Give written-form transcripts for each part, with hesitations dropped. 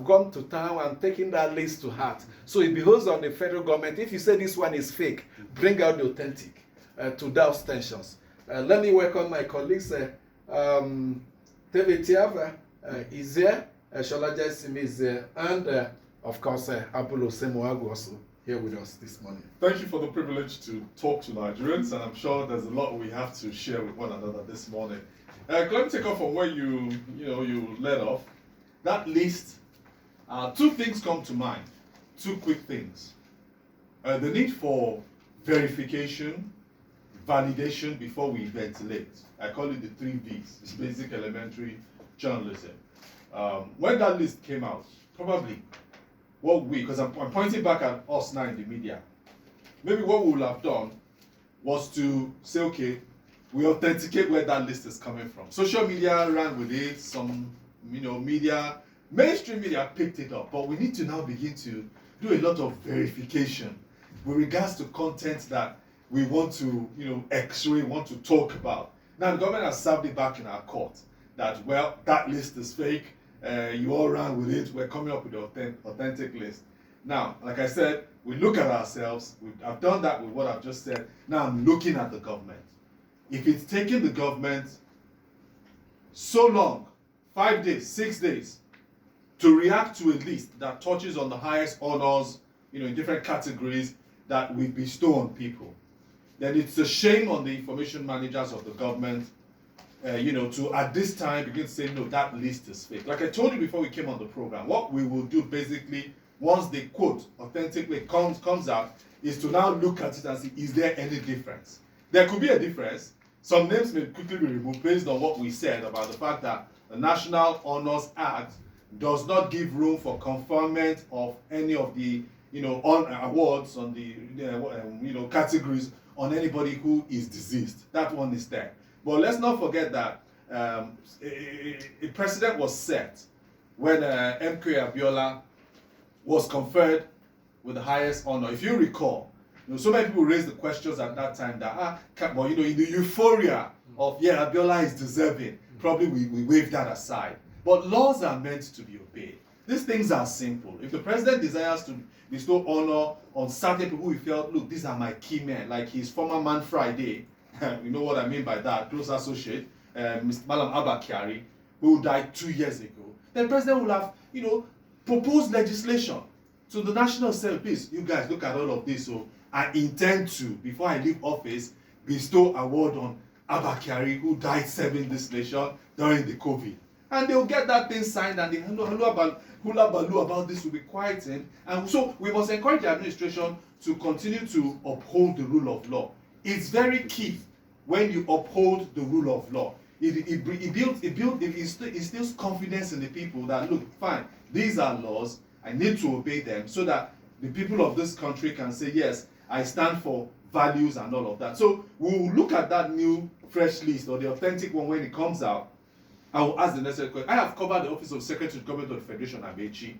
have gone to town and taken that list to heart. So it behoves on the federal government. If you say this one is fake, bring out the authentic to douse tensions. Let me welcome my colleagues. David Tiava is there, Shola Jessim is there, and of course, Abulo Semoagu also here with us this morning. Thank you for the privilege to talk to Nigerians, and I'm sure there's a lot we have to share with one another this morning. Let me take off from where you led off. That list, two things come to mind, two quick things. The need for verification, validation before we ventilate. I call it the 3 V's. It's basic elementary journalism. When that list came out, probably what because I'm pointing back at us now in the media, maybe what we would have done was to say, okay, we authenticate where that list is coming from. Social media ran with it, some media, mainstream media picked it up, but we need to now begin to do a lot of verification with regards to content that we want to, x-ray, want to talk about. Now the government has served it back in our court that, well, that list is fake, you all ran with it, we're coming up with the authentic list. Now, like I said, we look at ourselves, I've done that with what I've just said, now I'm looking at the government. If it's taking the government so long, 5 days, 6 days, to react to a list that touches on the highest honors, in different categories that we bestow on people, then it's a shame on the information managers of the government, to at this time begin to say, no, that list is fake. Like I told you before we came on the program, what we will do basically, once the quote authentically comes out, is to now look at it and see, is there any difference? There could be a difference. Some names may quickly be removed based on what we said about the fact that the National Honors Act does not give room for conferment of any of the awards on the categories on anybody who is deceased. That one is there. But let's not forget that a precedent was set when MK Abiola was conferred with the highest honor. If you recall, so many people raised the questions at that time that, in the euphoria of, Abiola is deserving, probably we wave that aside. But laws are meant to be obeyed. These things are simple. If the president desires to bestow honor on certain people who he felt, look, these are my key men, like his former man Friday, you know what I mean by that, close associate, Mr. Malam Abba Kyari, who died 2 years ago, then the president will have, proposed legislation to the National Assembly. Please, you guys, look at all of this. So I intend to, before I leave office, bestow award on Abba Kyari, who died serving this nation during the COVID. And they'll get that thing signed, and the hula baloo about this will be quietened. And so we must encourage the administration to continue to uphold the rule of law. It's very key when you uphold the rule of law. It instills confidence in the people that, look, fine, these are laws, I need to obey them, so that the people of this country can say, yes, I stand for values and all of that. So we'll look at that new fresh list, or the authentic one, when it comes out. I will ask the necessary question. I have covered the Office of Secretary of Government of the Federation, Abechi,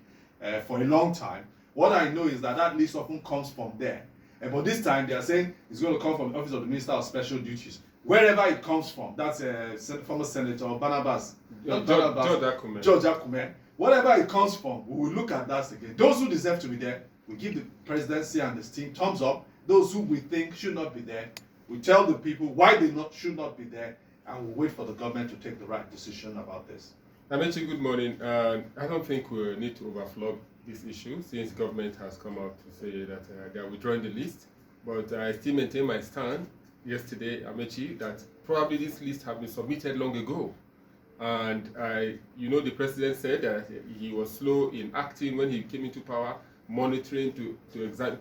for a long time. What I know is that list often comes from there. But this time they are saying it's going to come from the Office of the Minister of Special Duties. Wherever it comes from, that's former Senator Barnabas, George Akume. Whatever it comes from, we will look at that again. Those who deserve to be there, we give the presidency and the team thumbs up. Those who we think should not be there, we tell the people why they should not be there, and we'll wait for the government to take the right decision about this. Amechi, good morning. I don't think we need to overflog this issue, since government has come out to say that they are withdrawing the list. But I still maintain my stand yesterday, Amechi, that probably this list have been submitted long ago. And the president said that he was slow in acting when he came into power, monitoring to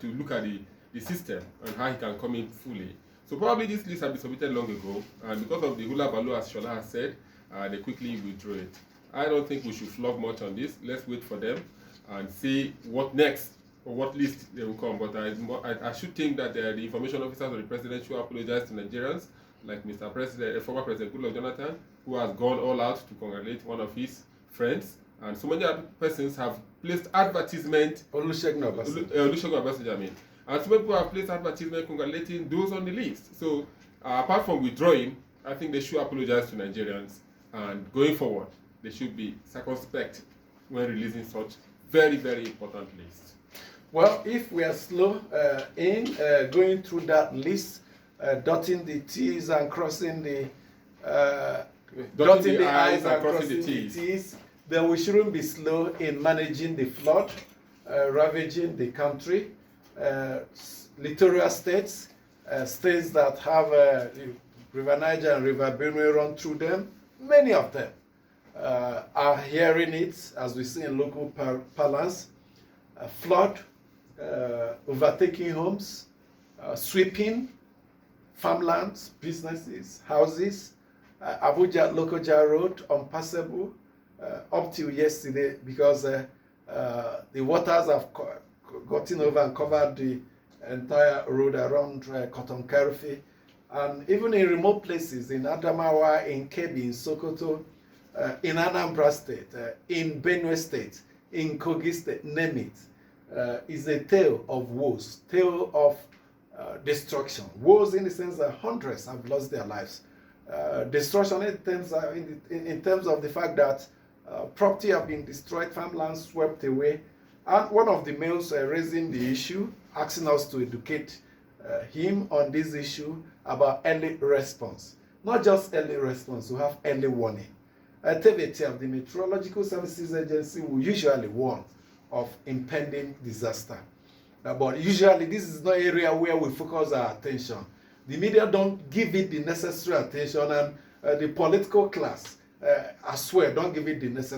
look at the system and how he can come in fully. So probably this list has been submitted long ago, and because of the hula baloo, as Shola has said, they quickly withdrew it. I don't think we should flog much on this. Let's wait for them and see what next, or what list they will come. But I should think that the information officers of the president should apologize to Nigerians, like Mr. President, former President Goodluck Jonathan, who has gone all out to congratulate one of his friends. And so many other persons have placed advertisement. Olusegun Obasanjo, I mean. And so many people have placed advertisement congratulating those on the list. So apart from withdrawing, I think they should apologize to Nigerians. And going forward, they should be circumspect when releasing such very, very important list. Well, if we are slow in going through that list, dotting the T's and crossing the dotting the I's and crossing the T's, then we shouldn't be slow in managing the flood ravaging the country. Littoral states, states that have River Niger and River Benue run through them, many of them are hearing it, as we see in local parlance. Flood, overtaking homes, sweeping farmlands, businesses, houses. Abuja Lokoja Road, unpassable up till yesterday because the waters have gotten over and covered the entire road around Cotton Karfi. And even in remote places, in Adamawa, in Kebbi, in Sokoto, in Anambra State, in Benue State, in Kogi State, name it, is a tale of woes, tale of destruction. Woes in the sense that hundreds have lost their lives. Destruction in terms of the fact that property have been destroyed, farmland swept away. And one of the males raising the issue, asking us to educate him on this issue about early response. Not just early response, we have early warning. TVTF, the Meteorological Services Agency, will usually warn of impending disaster. But usually this is not an area where we focus our attention. The media don't give it the necessary attention, and the political class, I swear, don't give it the necessary